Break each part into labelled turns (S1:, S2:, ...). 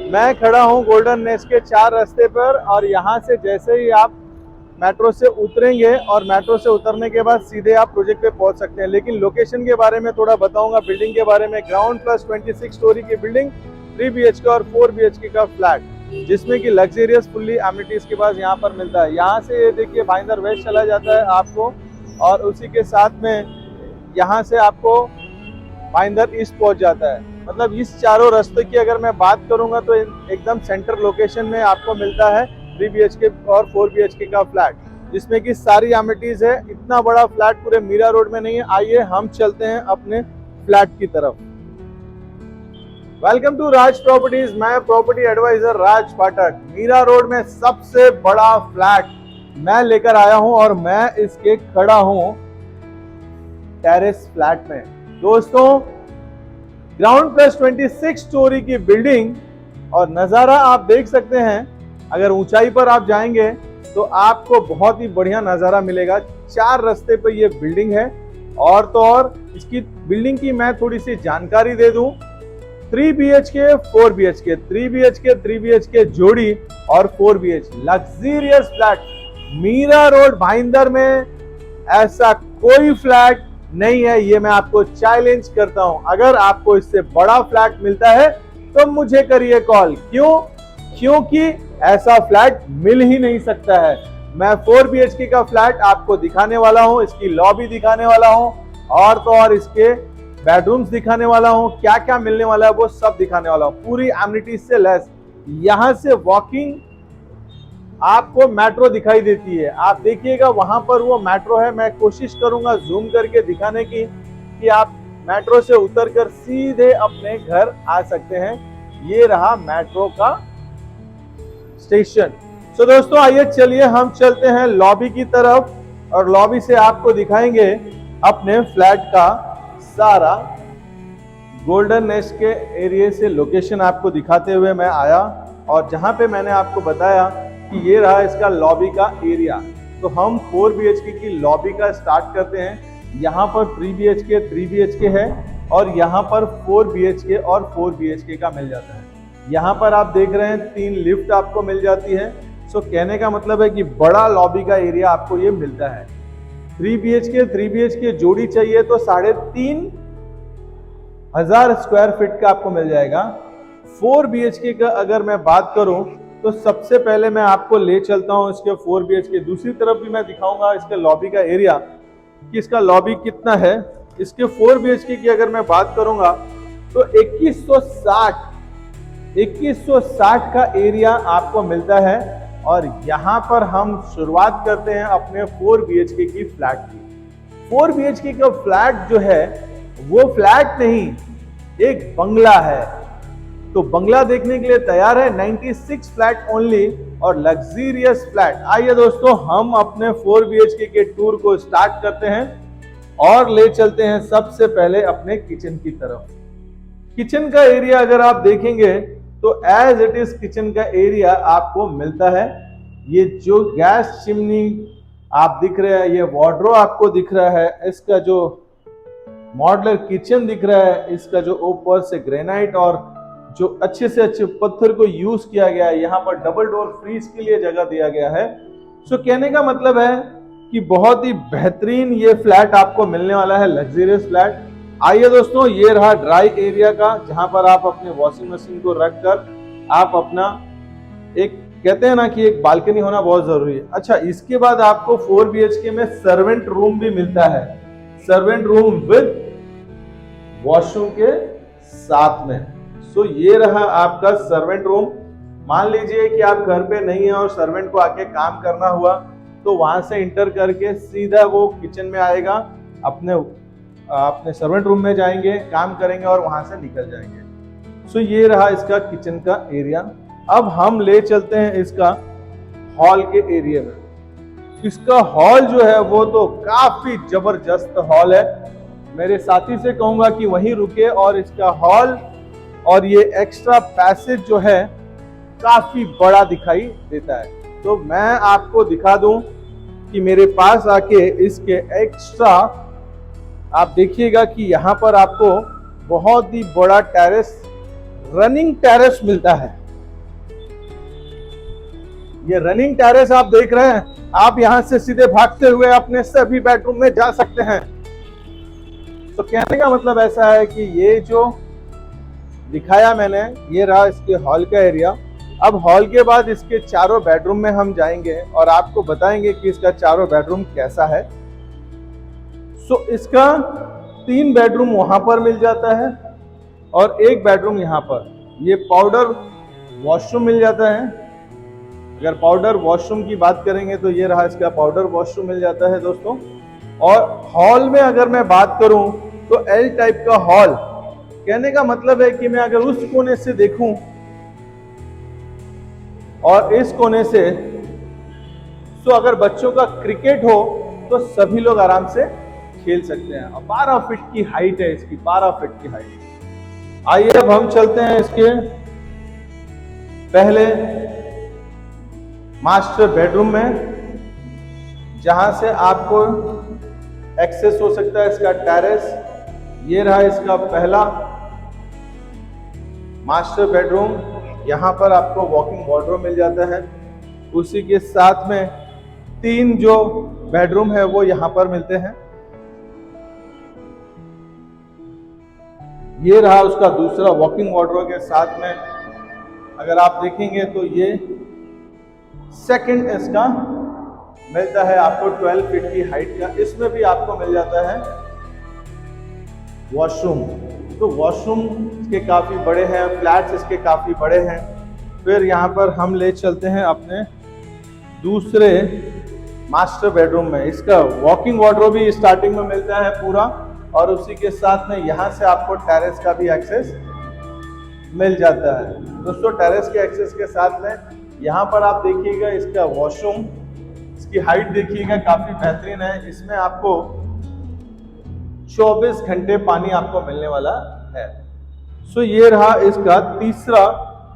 S1: मैं खड़ा हूं गोल्डन नेस्ट के 4 रास्ते पर और यहां से जैसे ही आप मेट्रो से उतरेंगे और मेट्रो से उतरने के बाद सीधे आप प्रोजेक्ट पे पहुंच सकते हैं। लेकिन लोकेशन के बारे में थोड़ा बताऊंगा, बिल्डिंग के बारे में। ग्राउंड प्लस 26 स्टोरी की बिल्डिंग, 3 BHK और 4 BHK का फ्लैट, जिसमें कि लग्जरियस फुल्ली एमिनिटीज के पास यहाँ पर मिलता है। यहाँ से ये देखिए भाईंदर वेस्ट चला जाता है आपको, और उसी के साथ में यहाँ से आपको भाईंदर ईस्ट पहुंच जाता है। मतलब इस चारों रास्ते की अगर मैं बात करूंगा तो एकदम सेंटर लोकेशन में आपको मिलता है 3 BHK और 4 BHK का फ्लैट, जिसमें कि सारी एमिनिटीज है। इतना बड़ा फ्लैट पूरे मीरा रोड में नहीं है। आइए हम चलते हैं अपने फ्लैट की तरफ। वेलकम टू राज प्रॉपर्टीज, मैं प्रॉपर्टी एडवाइजर राज पाठक। मीरा रोड में सबसे बड़ा फ्लैट मैं लेकर आया हूं और मैं इसके खड़ा हूं टेरेस फ्लैट में। दोस्तों, ग्राउंड प्लस 26 स्टोरी की बिल्डिंग और नज़ारा आप देख सकते हैं। अगर ऊंचाई पर आप जाएंगे तो आपको बहुत ही बढ़िया नज़ारा मिलेगा। 4 रास्ते पर यह बिल्डिंग है। और तो और इसकी बिल्डिंग की मैं थोड़ी सी जानकारी दे दूं। 3 BHK 4 BHK, 3 BHK 3 BHK जोड़ी और 4 BHK luxurious flat. Mira road Bhayandar में ऐसा कोई फ्लैट नहीं है, ये मैं आपको चैलेंज करता हूं। अगर आपको इससे बड़ा फ्लैट मिलता है तो मुझे करिए कॉल। क्यों? क्योंकि ऐसा फ्लैट मिल ही नहीं सकता है। मैं 4 BHK का फ्लैट आपको दिखाने वाला हूं, इसकी लॉबी दिखाने वाला हूं, और तो और इसके बेडरूम्स दिखाने वाला हूं। क्या क्या मिलने वाला है वो सब दिखाने वाला हूं, पूरी एमिनिटीज से लेस। यहां से वॉकिंग आपको मेट्रो दिखाई देती है। आप देखिएगा वहां पर वो मेट्रो है। मैं कोशिश करूंगा जूम करके दिखाने की कि आप मेट्रो से उतरकर सीधे अपने घर आ सकते हैं। ये रहा मेट्रो का स्टेशन। सो दोस्तों, आइए चलिए हम चलते हैं लॉबी की तरफ और लॉबी से आपको दिखाएंगे अपने फ्लैट का सारा। गोल्डन नेस्ट के एरिया से लोकेशन आपको दिखाते हुए मैं आया, और जहां पे मैंने आपको बताया कि ये रहा इसका लॉबी का एरिया। तो हम 4 BHK की लॉबी का स्टार्ट करते हैं। यहाँ पर 3 BHK है और यहाँ पर 4 BHK और 4 BHK का मिल जाता है। यहाँ पर आप देख रहे हैं 3 लिफ्ट आपको मिल जाती है। सो कहने का मतलब है कि बड़ा लॉबी का एरिया आपको ये मिलता है। 3 BHK जोड़ी चाहिए तो 3,500 स्क्वायर फीट का आपको मिल जाएगा। 4 BHK का अगर मैं बात करूं तो सबसे पहले मैं आपको ले चलता हूं इसके 4 BHK। दूसरी तरफ भी मैं दिखाऊंगा इसके लॉबी का एरिया कि इसका लॉबी कितना है। इसके 4 BHK की अगर मैं बात करूंगा तो 2160 का एरिया आपको मिलता है। और यहां पर हम शुरुआत करते हैं अपने 4 BHK की फ्लैट की। 4 BHK का फ्लैट जो है वो फ्लैट नहीं, एक बंगला है। तो बंगला देखने के लिए तैयार है? 96 फ्लैट ओनली और लग्जरियस फ्लैट। आइए दोस्तों, हम अपने 4 BHK के टूर को स्टार्ट करते हैं और ले चलते हैं सबसे पहले अपने किचन की तरफ। किचन का एरिया अगर आप देखेंगे तो एज इट इज किचन का एरिया आपको मिलता है। ये जो गैस चिमनी आप दिख रहे हैं, ये वार्डरो आपको दिख रहा है, इसका जो मॉडलर किचन दिख रहा है, इसका जो ऊपर से ग्रेनाइट और जो अच्छे से अच्छे पत्थर को यूज किया गया है। यहाँ पर डबल डोर फ्रीज के लिए जगह दिया गया है। सो कहने का मतलब है कि बहुत ही बेहतरीन ये फ्लैट आपको मिलने वाला है, लग्जरियस फ्लैट। आइए दोस्तों, ये रहा ड्राई एरिया का, जहां पर आप अपने वॉशिंग मशीन को रखकर आप अपना एक, कहते हैं ना कि एक बालकनी होना बहुत जरूरी है। अच्छा, इसके बाद आपको 4 BHK में सर्वेंट रूम भी मिलता है। सर्वेंट रूम विद वॉशरूम के साथ में। सो ये रहा आपका सर्वेंट रूम। मान लीजिए कि आप घर पे नहीं है और सर्वेंट को आके काम करना हुआ तो वहां से इंटर करके सीधा वो किचन में आएगा, अपने सर्वेंट रूम में जाएंगे, काम करेंगे और वहां से निकल जाएंगे। सो ये रहा इसका किचन का एरिया। अब हम ले चलते हैं इसका हॉल के एरिया में। इसका हॉल जो है वो तो काफी जबरदस्त हॉल है। मेरे साथी से कहूंगा कि वहीं रुके और इसका हॉल और ये एक्स्ट्रा पैसेज जो है काफी बड़ा दिखाई देता है। तो मैं आपको दिखा दूं कि मेरे पास आके इसके एक्स्ट्रा आप देखिएगा कि यहाँ पर आपको बहुत ही बड़ा टेरेस, रनिंग टेरेस मिलता है। ये रनिंग टेरेस आप देख रहे हैं, आप यहां से सीधे भागते हुए अपने सभी बेडरूम में जा सकते हैं। तो कहने का मतलब ऐसा है कि ये जो दिखाया मैंने, ये रहा इसके हॉल का एरिया। अब हॉल के बाद इसके चारों बेडरूम में हम जाएंगे और आपको बताएंगे कि इसका चारों बेडरूम कैसा है। सो इसका 3 बेडरूम वहां पर मिल जाता है और 1 बेडरूम यहाँ पर। ये पाउडर वॉशरूम मिल जाता है। अगर पाउडर वॉशरूम की बात करेंगे तो ये रहा इसका पाउडर वॉशरूम मिल जाता है दोस्तों। और हॉल में अगर मैं बात करूं तो एल टाइप का हॉल, कहने का मतलब है कि मैं अगर उस कोने से देखूं और इस कोने से, तो अगर बच्चों का क्रिकेट हो तो सभी लोग आराम से खेल सकते हैं। और 12 फीट की हाइट है इसकी, 12 फीट की हाइट। आइए अब हम चलते हैं इसके पहले मास्टर बेडरूम में, जहां से आपको एक्सेस हो सकता है इसका टेरेस। ये रहा इसका पहला मास्टर बेडरूम। यहाँ पर आपको वॉकिंग वार्डरोब मिल जाता है। उसी के साथ में 3 जो बेडरूम है वो यहाँ पर मिलते हैं। ये रहा उसका दूसरा वॉकिंग वार्डरोब के साथ में अगर आप देखेंगे तो ये सेकंड इसका मिलता है आपको 12 फीट की हाइट का। इसमें भी आपको मिल जाता है वॉशरूम। तो वॉशरूम इसके काफी बड़े हैं, फ्लैट्स इसके काफी बड़े हैं। फिर यहाँ पर हम ले चलते हैं अपने दूसरे मास्टर बेडरूम में। इसका वॉकिंग वार्डरोब भी स्टार्टिंग में मिलता है पूरा, और उसी के साथ में यहाँ से आपको टेरेस का भी एक्सेस मिल जाता है। दोस्तों टेरेस के एक्सेस के साथ में यहाँ पर आप देखिएगा इसका वॉशरूम, इसकी हाइट देखिएगा काफी बेहतरीन है। इसमें आपको 24 घंटे पानी आपको मिलने वाला है। सो ये रहा इसका तीसरा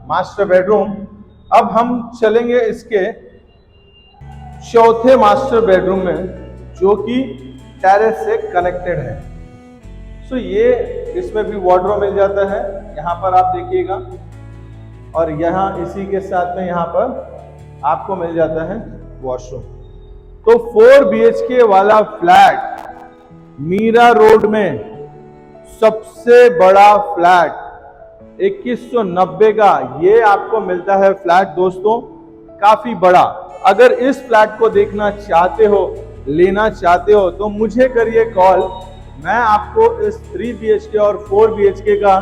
S1: मास्टर बेडरूम। अब हम चलेंगे इसके चौथे मास्टर बेडरूम में, जो कि टेरेस से कनेक्टेड है। सो ये इसमें भी वार्डरोब मिल जाता है, यहाँ पर आप देखिएगा। और यहाँ इसी के साथ में यहाँ पर आपको मिल जाता है वॉशरूम। तो 4 BHK वाला फ्लैट मीरा रोड में सबसे बड़ा फ्लैट 2190 का ये आपको मिलता है फ्लैट दोस्तों, काफी बड़ा। अगर इस फ्लैट को देखना चाहते हो, लेना चाहते हो, तो मुझे करिए कॉल। मैं आपको इस 3 BHK और 4 BHK का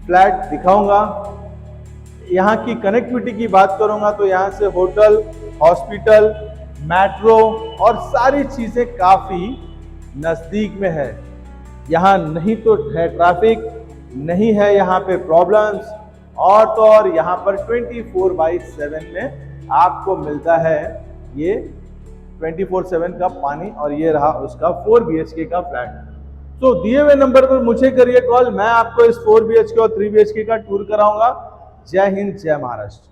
S1: फ्लैट दिखाऊंगा। यहाँ की कनेक्टिविटी की बात करूंगा तो यहाँ से होटल, हॉस्पिटल, मेट्रो और सारी चीजें काफी नजदीक में है। यहाँ नहीं तो है ट्रैफिक, नहीं है यहाँ पे प्रॉब्लम्स, और तो और यहाँ पर 24/7 में आपको मिलता है ये 24/7 का पानी। और ये रहा उसका 4 BHK का फ्लैट। तो दिए हुए नंबर पर मुझे करिए कॉल, मैं आपको इस 4 BHK और 3 BHK का टूर कराऊंगा। जय हिंद, जय महाराष्ट्र।